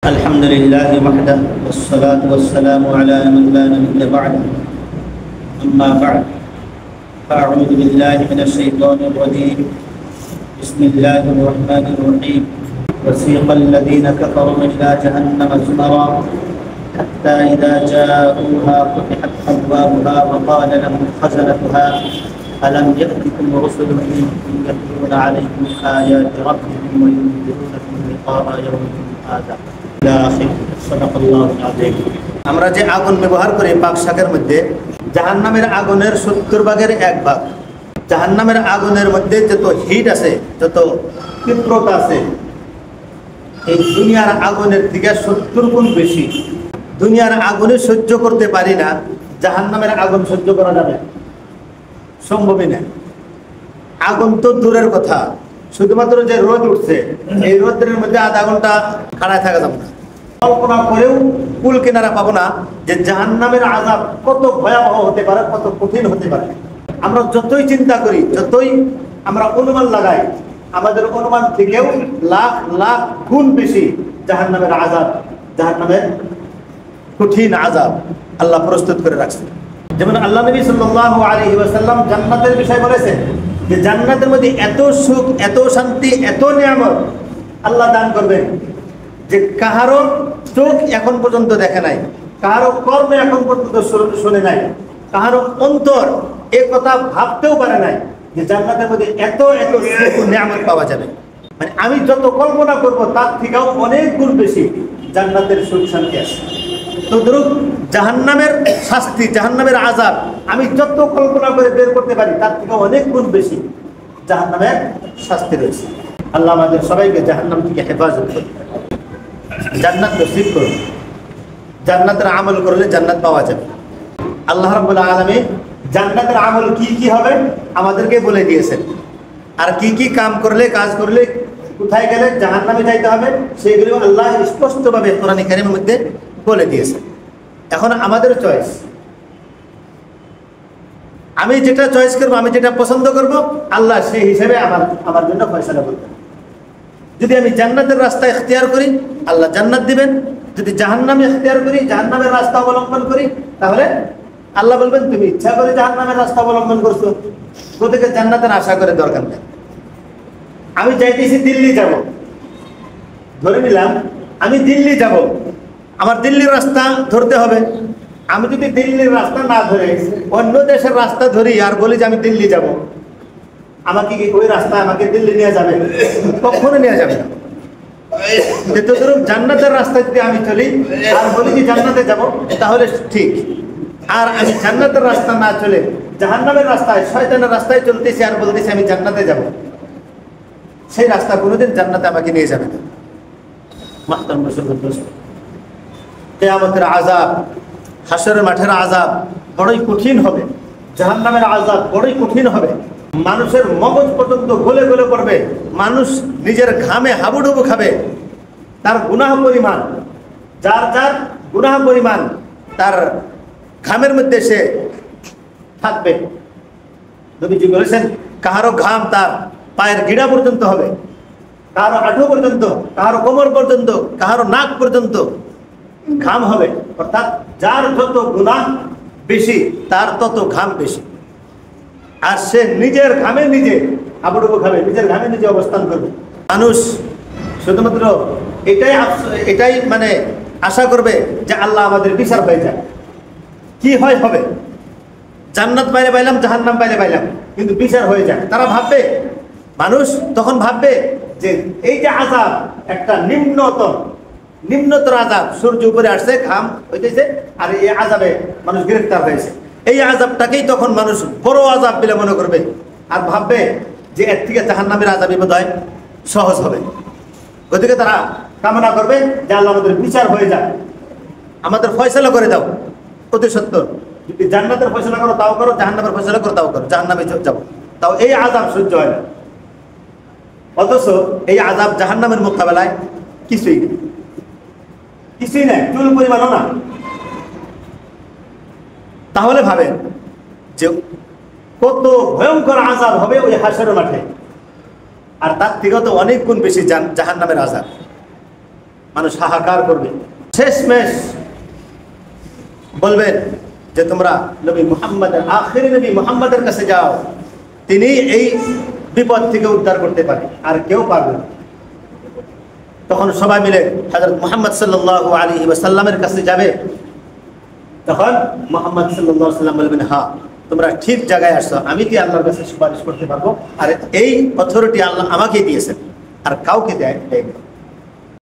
الحمد لله وحده والصلاة والسلام على من لا نبي بعده أما بعد فأعوذ بالله من الشيطان الرجيم بسم الله الرحمن الرحيم وسيق الذين كفروا إلى جهنم زمرا حتى إذا جاءوها فتحت أبوابها وقال لهم خزنتها ألم يأتكم رسل منكم يتلون عليكم آيات ربكم وينذرونكم لقاء يومكم هذا إلى آخره صدق الله العظيم। আমরা যে আগুন ব্যবহার করি পাক শাকের মধ্যে জাহান্নামের আগুনের 70 ভাগের 1 ভাগ। জাহান্নামের আগুনের মধ্যে যত হিট আছে, যত তীব্রতা আছে, এই দুনিয়ার আগুনের থেকে 70 গুণ বেশি। দুনিয়ার আগুনে সহ্য করতে পারি না, জাহান্নামের আগুন সহ্য করা যাবে সম্ভবই না। আগুন তো দূরের কথা, শুধুমাত্র যে রোদ উঠছে এই রোদের মধ্যে আধা ঘন্টা খাড়ায় থাকা যাবে না। কল্পনা করেও কুল কিনারা পাবো না যে জাহান্নামের আযাব কত ভয়াবহ হতে পারে, কত কঠিন হতে পারে। আমরা যতই চিন্তা করি, যতই আমরা অনুমান লাগাই, আমাদের অনুমান থেকেও লাখ লাখ গুণ বেশি জাহান্নামের আযাব, জাহান্নামের কঠিন আযাব আল্লাহ প্রস্তুত করে রাখছে। যেমন আল্লাহ নবী সাল্লাল্লাহু আলাইহি ওয়াসাল্লাম জান্নাতের বিষয় বলেছেন যে জান্নাতের মধ্যে এত সুখ, এত শান্তি, এত নিয়ামত আল্লাহ দান করবেন যে কাহারও চোখ এখন পর্যন্ত দেখে নাই, কাহারও কর্মে এখন পর্যন্ত শুনে নাই, কাহারও অন্তর এ কথা ভাবতেও পারে নাই যে জান্নাতের মধ্যে এত এত সুখ নিয়ামত পাওয়া যাবে। মানে আমি যত কল্পনা করব তার থেকেও অনেক গুণ বেশি জান্নাতের সুখ শান্তি আছে। তো ধরুন জাহান্নামের শাস্তি, জাহান্নামের আযাব আমি যত কল্পনা করে বের করতে পারি তার থেকে অনেক গুণ বেশি জাহান্নামের শাস্তি রয়েছে। আল্লাহ আমাদের সবাইকে জাহান্নাম থেকে হেফাজত করুন, জান্নাত নসিব করুন। জান্নাতের আমল করলে জান্নাত পাওয়া যাবে। আল্লাহ রাব্বুল আলামিন জান্নাতের আমল কি কি হবে আমাদেরকে বলে দিয়েছেন, আর কি কি কাম করলে, কাজ করলে, কোথায় গেলে জাহান্নামে যাইতে হবে সেগুলো আল্লাহ স্পষ্টভাবে কোরআন কারীমের মধ্যে বলে দিয়েছে। এখন আমাদের চয়েস, আমি যেটা চয়েস করবো, আমি যেটা পছন্দ করব, আল্লাহ সেই হিসেবে আমার জন্য ফয়সালা করবেন। যদি আমি জান্নাতের রাস্তা ইখতিয়ার করি আল্লাহ জান্নাত দিবেন, যদি জাহান্নামে ইখতিয়ার করি, জাহান্নামের রাস্তা অবলম্বন করি, তাহলে আল্লাহ বলবেন তুমি ইচ্ছা করে জাহান্নামের রাস্তা অবলম্বন করছো, কোথেকে জান্নাতের আশা করে দরকার নেই। আমি চাইতেছি দিল্লি যাব, ধরে নিলাম আমি দিল্লি যাব, আমার দিল্লির রাস্তা ধরতে হবে। আমি যদি দিল্লির রাস্তা না ধরে অন্য দেশের রাস্তা ধরি আর বলি যে আমি দিল্লি যাব, আমাকে কি ওই রাস্তা আমাকে দিল্লি নিয়ে যাবে? কখনো নিয়ে যাবে না। যেহেতু ধরুন জান্নাতের রাস্তা যদি আমি চলি আর বলি যে জান্নাতে যাব, তাহলে ঠিক। আর আমি জান্নাতের রাস্তা না চলে জাহান্নামের রাস্তায়, শয়তানের রাস্তায় চলতেছি আর বলতেছি আমি জান্নাতে যাব, সেই রাস্তা কোনোদিন জান্নাতে আমাকে নিয়ে যাবে না। মাহতারাম মুসলমান দোস্ত, কিয়ামতের আযাব, হাশরের মাঠের আযাব বড়ই কঠিন হবে, জাহান্নামের আযাব বড়ই কঠিন হবে। মানুষের মগজ পর্যন্ত গলে গলে পড়বে, মানুষ নিজের ঘামে হাবুডুবু খাবে। তার গুনাহ পরিমাণ, যার যার গুনাহ পরিমাণ তার ঘামের মধ্যে সে থাকবে। নবীজি বলেছেন কাহারও ঘাম তার পায়ের গিড়া পর্যন্ত হবে, কাহারও হাঁটু পর্যন্ত, কাহারও কোমর পর্যন্ত, কাহারও নাক পর্যন্ত ঘাম হবে। অর্থাৎ যার যত গুনাহ বেশি তার তত ঘাম বেশি। আর সে নিজের ঘামে নিজে হাবুডুবু খাবে, নিজের ঘামে নিজে অবস্থান করবে। মানুষ শুধুমাত্র এটাই মানে আশা করবে যে আল্লাহ আমাদের বিচার হয়ে যায়। কি হয় হবে, জান্নাত পাইলে পাইলাম, জাহান্নাম পাইলে পাইলাম, কিন্তু বিচার হয়ে যায়। তারা ভাববে, মানুষ তখন ভাববে যে এই যে আযাব, একটা নিম্নতর আযাব, সূর্য উপরে আসছে, ঘাম হইতেছে, আর এই আযাবে মানুষ গ্রেফতার হয়েছে। এই আযাবটাকেই তখন মানুষ বড় আযাব বলে মনে করবে, আর ভাববে যে এর থেকে জাহান্নামের আযাবই বোধহয় সহজ হবে। গতিকে তারা কামনা করবে যে আল্লাহ আমাদের বিচার হয়ে যায়, আমাদের ফয়সালা করে দাও। অতি সত্য, যদি জান্নাতের ফয়সালা করো তাও করো, জাহান্নামের ফয়সালা করো তাও করো, জাহান্নামে যাবো, তাও এই আযাব সহ্য হয় না। অথচ এই আযাব জাহান্নামের মোকাবেলায় কিছুই নাই, চুল পরিমাণও না। তাহলে ভাবেন যে কত ভয়ঙ্কর আযাব হবে ওই হাশরের মাঠে, আর তার থেকেও তো অনেক গুণ বেশি জাহান্নামের আযাব। মানুষ হাহাকার করবে। শেষমেশ বলবেন যে তোমরা নবী মুহাম্মদের, আখিরি নবী মুহাম্মদের কাছে যাও, তিনি এই বিপদ থেকে উদ্ধার করতে পারে, আর কেউ পারবে না। তখন সবাই মিলে হযরত মুহাম্মদ সাল্লাল্লাহু আলাইহি ওয়াসাল্লামের কাছে যাবে। তখন মুহাম্মদ সাল্লাল্লাহু আলাইহি ওয়াসাল্লাম বলবেন, হ্যাঁ তোমরা ঠিক জায়গায় আসছো, আমি কি আল্লাহর কাছে সুপারিশ করতে পারবো, আর এই অথরিটি আল্লাহ আমাকেই দিয়েছেন, আর কাউকে দেয়।